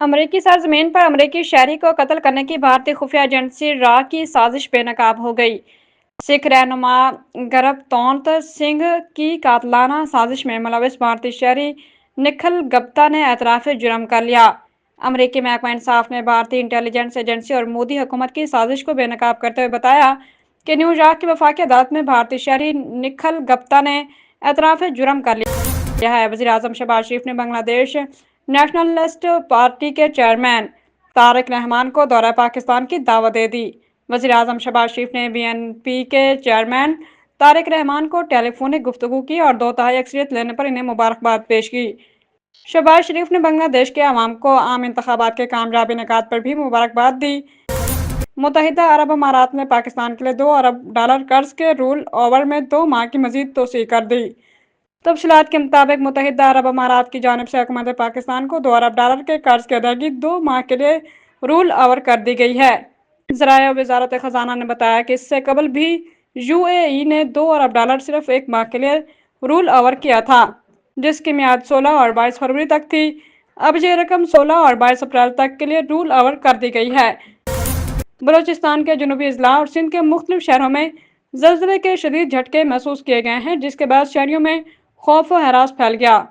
امریکی سرزمین پر امریکی شہری کو قتل کرنے کی بھارتی خفیہ ایجنسی را کی سازش بے نقاب ہو گئی۔ سکھ رہنما گربتونت سنگھ کی قاتلانہ سازش میں ملوث بھارتی شہری نکھل گپتا نے اعتراف جرم کر لیا۔ امریکی محکمہ انصاف نے بھارتی انٹیلی جنس ایجنسی اور مودی حکومت کی سازش کو بے نقاب کرتے ہوئے بتایا کہ نیو یارک کی وفاقی عدالت میں بھارتی شہری نکھل گپتا نے اعتراف جرم کر لیا ہے۔ وزیر اعظم شہباز شریف نے بنگلہ دیش نیشنلسٹ پارٹی کے چیئرمین طارق رحمان کو دورہ پاکستان کی دعوت دے دی۔ وزیر اعظم شہباز شریف نے بی این پی کے چیئرمین طارق رحمان کو ٹیلی فونک گفتگو کی اور 2/3 اکثریت لینے پر انہیں مبارکباد پیش کی۔ شہباز شریف نے بنگلہ دیش کے عوام کو عام انتخابات کے کامیاب انعقاد پر بھی مبارکباد دی۔ متحدہ عرب امارات نے پاکستان کے لیے $2 ارب قرض کے رول اوور میں 2 ماہ کی مزید توسیع کر دی۔ تفصیلات کے مطابق متحدہ عرب امارات کی جانب سے حکومت پاکستان کو $2 ارب کے قرض کی ادائیگی 2 ماہ کے لیے رول اوور کر دی گئی ہے۔ ذرائع وزارت خزانہ نے بتایا کہ اس سے قبل بھی یو اے ای نے $2 ارب صرف 1 ماہ کے لیے رول اوور کیا تھا، جس کی میعاد 16 اور 22 فروری تک تھی۔ اب یہ رقم 16 اور 22 اپریل تک کے لیے رول اوور کر دی گئی ہے۔ بلوچستان کے جنوبی اضلاع اور سندھ کے مختلف شہروں میں زلزلے کے شدید جھٹکے محسوس کیے گئے ہیں، جس کے بعد شہریوں میں خوف و ہراس پھیل گیا۔